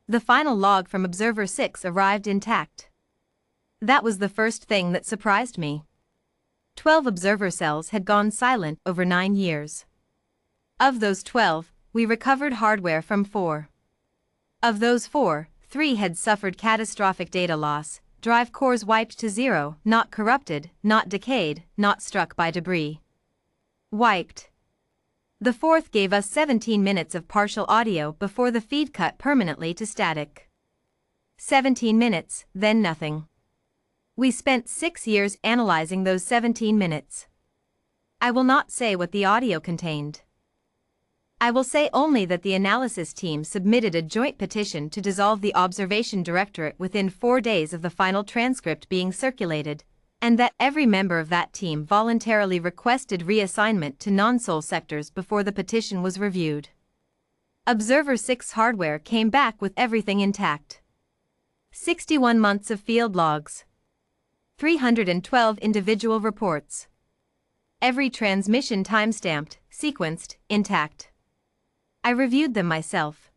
The final log from Observer 6 arrived intact. That was the first thing that surprised me. 12 observer cells had gone silent over 9 years. Of those 12, we recovered hardware from 4. Of those 4, 3 had suffered catastrophic data loss, drive cores wiped to zero, not corrupted, not decayed, not struck by debris. Wiped. The 4th gave us 17 minutes of partial audio before the feed cut permanently to static. 17 minutes, then nothing. We spent 6 years analyzing those 17 minutes. I will not say what the audio contained. I will say only that the analysis team submitted a joint petition to dissolve the observation directorate within 4 days of the final transcript being circulated, and that every member of that team voluntarily requested reassignment to non-Sol sectors before the petition was reviewed. Observer 6 hardware came back with everything intact. 61 months of field logs. 312 individual reports. Every transmission timestamped, sequenced, intact. I reviewed them myself.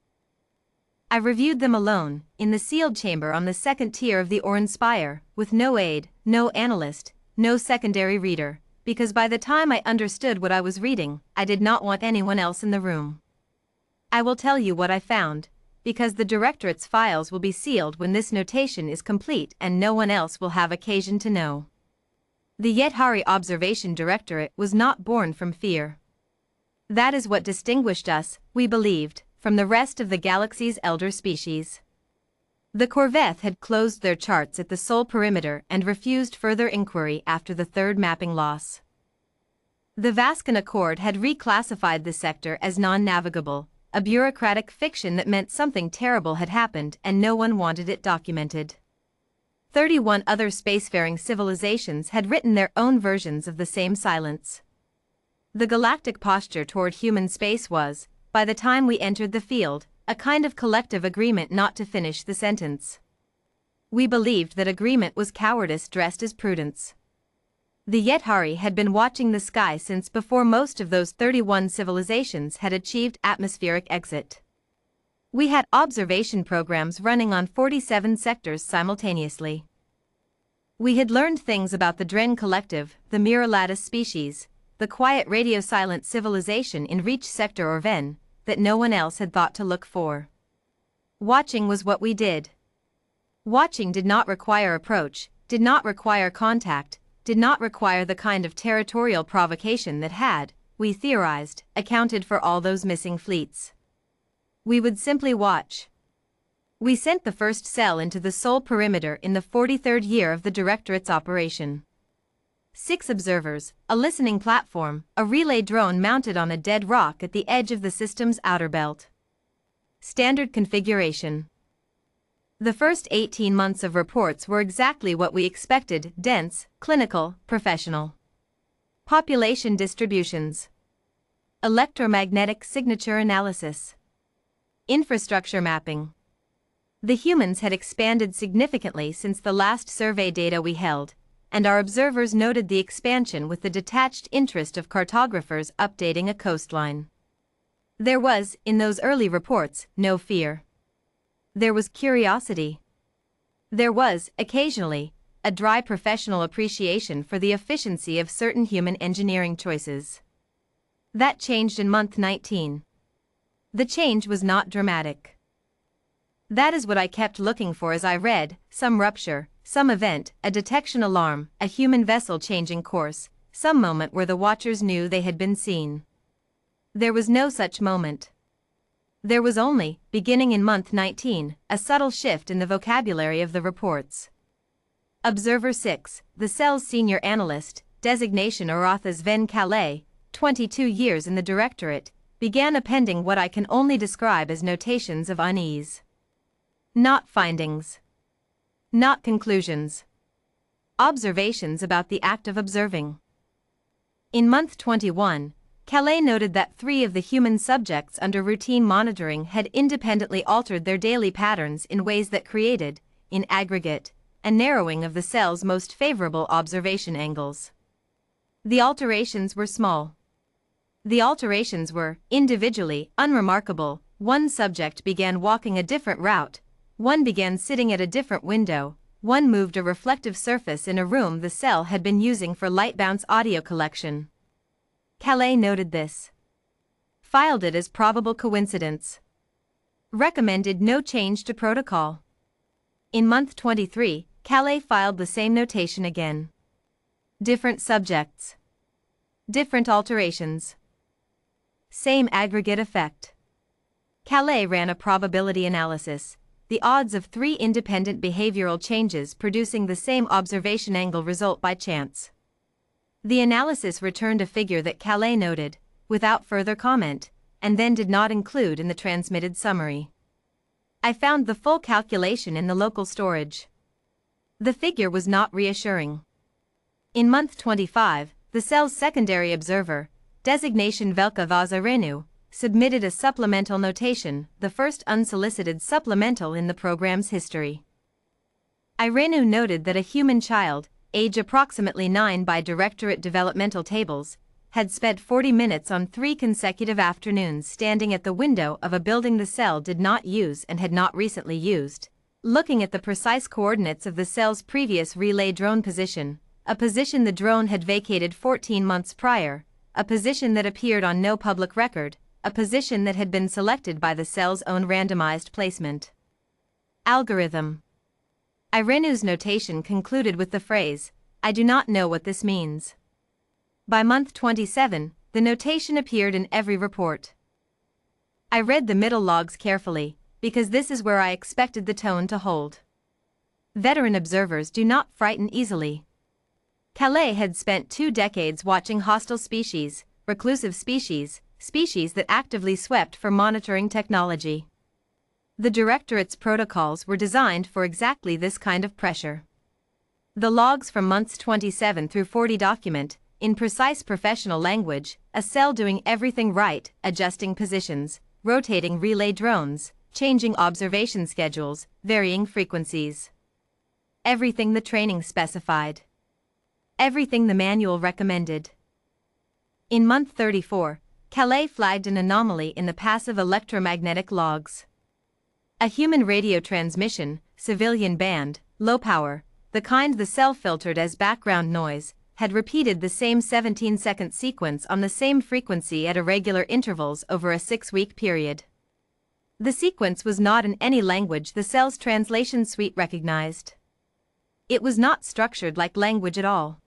I reviewed them alone, in the sealed chamber on the second tier of the Orange Spire, with no aide, no analyst, no secondary reader, because by the time I understood what I was reading, I did not want anyone else in the room. I will tell you what I found, because the directorate's files will be sealed when this notation is complete and no one else will have occasion to know. The Yethari Observation Directorate was not born from fear. That is what distinguished us, we believed, from the rest of the galaxy's elder species. The Corvette had closed their charts at the Sol perimeter and refused further inquiry after the 3rd mapping loss. The Vascan Accord had reclassified the sector as non-navigable, a bureaucratic fiction that meant something terrible had happened and no one wanted it documented. 31 other spacefaring civilizations had written their own versions of the same silence. The galactic posture toward human space was, by the time we entered the field, a kind of collective agreement not to finish the sentence. We believed that agreement was cowardice dressed as prudence. The Yethari had been watching the sky since before most of those 31 civilizations had achieved atmospheric exit. We had observation programs running on 47 sectors simultaneously. We had learned things about the Dren Collective, the Miralatus species, the quiet radio-silent civilization in Reach Sector or Ven, that no one else had thought to look for. Watching was what we did. Watching did not require approach, did not require contact, did not require the kind of territorial provocation that had, we theorized, accounted for all those missing fleets. We would simply watch. We sent the first cell into the Sol perimeter in the 43rd year of the Directorate's operation. 6 observers, a listening platform, a relay drone mounted on a dead rock at the edge of the system's outer belt. Standard configuration. The first 18 months of reports were exactly what we expected: dense, clinical, professional. Population distributions. Electromagnetic signature analysis. Infrastructure mapping. The humans had expanded significantly since the last survey data we held, and our observers noted the expansion with the detached interest of cartographers updating a coastline. There was, in those early reports, no fear. There was curiosity. There was, occasionally, a dry professional appreciation for the efficiency of certain human engineering choices. That changed in month 19. The change was not dramatic. That is what I kept looking for as I read: some rupture, some event, a detection alarm, a human vessel changing course, some moment where the watchers knew they had been seen. There was no such moment. There was only, beginning in month 19, a subtle shift in the vocabulary of the reports. Observer 6, the cell's senior analyst, designation Oratha's Ven Calais, 22 years in the Directorate, began appending what I can only describe as notations of unease. Not findings. Not conclusions. Observations about the act of observing. In month 21, Calais noted that 3 of the human subjects under routine monitoring had independently altered their daily patterns in ways that created, in aggregate, a narrowing of the cell's most favorable observation angles. The alterations were small. The alterations were, individually, unremarkable, one subject began walking a different route, one began sitting at a different window, one moved a reflective surface in a room the cell had been using for light bounce audio collection. Calais noted this. Filed it as probable coincidence. Recommended no change to protocol. In month 23, Calais filed the same notation again. Different subjects. Different alterations. Same aggregate effect. Calais ran a probability analysis, the odds of 3 independent behavioral changes producing the same observation angle result by chance. The analysis returned a figure that Calais noted, without further comment, and then did not include in the transmitted summary. I found the full calculation in the local storage. The figure was not reassuring. In month 25, the cell's secondary observer, designation Velka Vazarenu, submitted a supplemental notation, the first unsolicited supplemental in the program's history. Irenu noted that a human child, age approximately 9 by directorate developmental tables, had spent 40 minutes on 3 consecutive afternoons standing at the window of a building the cell did not use and had not recently used, looking at the precise coordinates of the cell's previous relay drone position, a position the drone had vacated 14 months prior, a position that appeared on no public record, a position that had been selected by the cell's own randomized placement. Algorithm. Irenu's notation concluded with the phrase, "I do not know what this means." By month 27, the notation appeared in every report. I read the middle logs carefully, because this is where I expected the tone to hold. Veteran observers do not frighten easily. Calais had spent 2 decades watching hostile species, reclusive species, species that actively swept for monitoring technology. The directorate's protocols were designed for exactly this kind of pressure. The logs from months 27 through 40 document, in precise professional language, a cell doing everything right, adjusting positions, rotating relay drones, changing observation schedules, varying frequencies. Everything the training specified. Everything the manual recommended. In month 34, Calais flagged an anomaly in the passive electromagnetic logs. A human radio transmission, civilian band, low power, the kind the cell filtered as background noise, had repeated the same 17-second sequence on the same frequency at irregular intervals over a 6-week period. The sequence was not in any language the cell's translation suite recognized. It was not structured like language at all.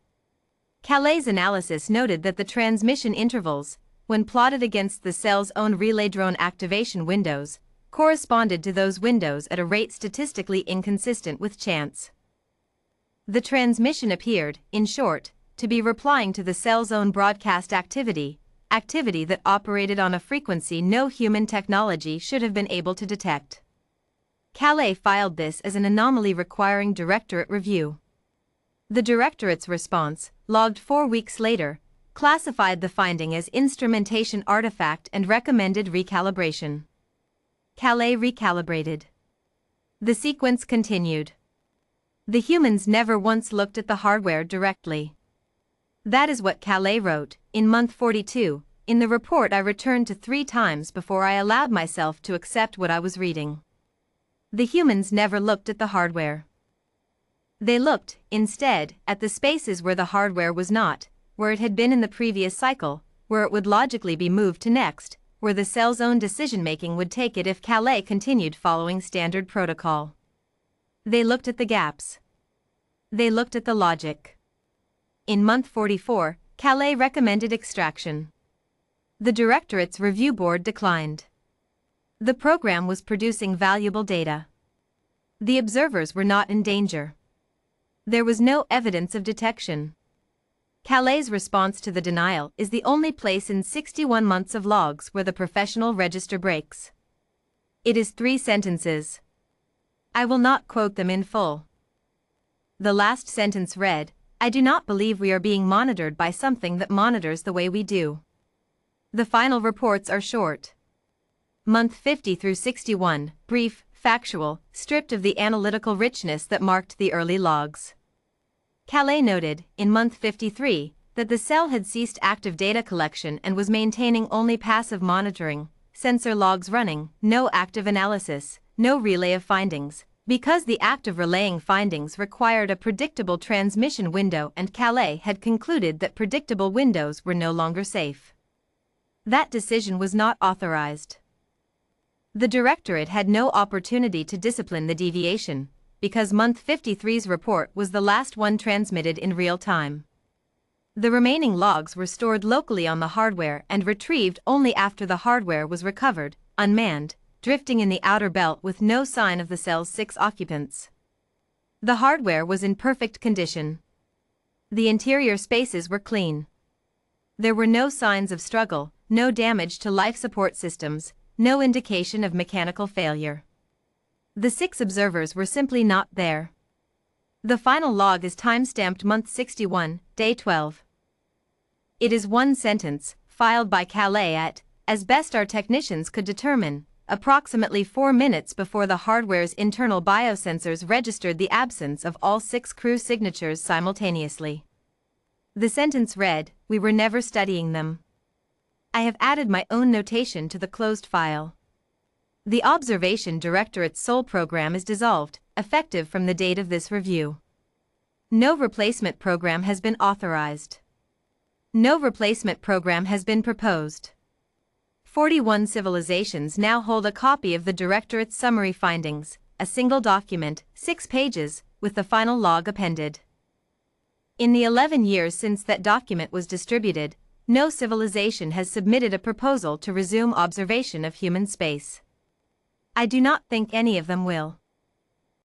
Calais' analysis noted that the transmission intervals, when plotted against the cell's own relay drone activation windows, corresponded to those windows at a rate statistically inconsistent with chance. The transmission appeared, in short, to be replying to the cell's own broadcast activity that operated on a frequency no human technology should have been able to detect. Calais filed this as an anomaly requiring directorate review. The directorate's response, logged 4 weeks later, classified the finding as instrumentation artifact and recommended recalibration. Calais recalibrated. The sequence continued. The humans never once looked at the hardware directly. That is what Calais wrote, in month 42, in the report I returned to 3 times before I allowed myself to accept what I was reading. The humans never looked at the hardware. They looked, instead, at the spaces where the hardware was not, where it had been in the previous cycle, where it would logically be moved to next, where the cell's own decision-making would take it if Calais continued following standard protocol. They looked at the gaps. They looked at the logic. In month 44, Calais recommended extraction. The directorate's review board declined. The program was producing valuable data. The observers were not in danger. There was no evidence of detection. Calais' response to the denial is the only place in 61 months of logs where the professional register breaks. It is 3 sentences. I will not quote them in full. The last sentence read, "I do not believe we are being monitored by something that monitors the way we do." The final reports are short. Month 50 through 61, brief, factual, stripped of the analytical richness that marked the early logs. Calais noted, in month 53, that the cell had ceased active data collection and was maintaining only passive monitoring, sensor logs running, no active analysis, no relay of findings, because the act of relaying findings required a predictable transmission window and Calais had concluded that predictable windows were no longer safe. That decision was not authorized. The directorate had no opportunity to discipline the deviation, because month 53's report was the last one transmitted in real time. The remaining logs were stored locally on the hardware and retrieved only after the hardware was recovered, unmanned, drifting in the outer belt with no sign of the cell's 6 occupants. The hardware was in perfect condition. The interior spaces were clean. There were no signs of struggle, no damage to life support systems, no indication of mechanical failure. The 6 observers were simply not there. The final log is time-stamped month 61, day 12. It is one sentence, filed by Calais at, as best our technicians could determine, approximately 4 minutes before the hardware's internal biosensors registered the absence of all 6 crew signatures simultaneously. The sentence read, "We were never studying them." I have added my own notation to the closed file. The Observation Directorate's sole program is dissolved, effective from the date of this review. No replacement program has been authorized. No replacement program has been proposed. 41 civilizations now hold a copy of the Directorate's summary findings, a single document, 6 pages, with the final log appended. In the 11 years since that document was distributed, no civilization has submitted a proposal to resume observation of human space. I do not think any of them will.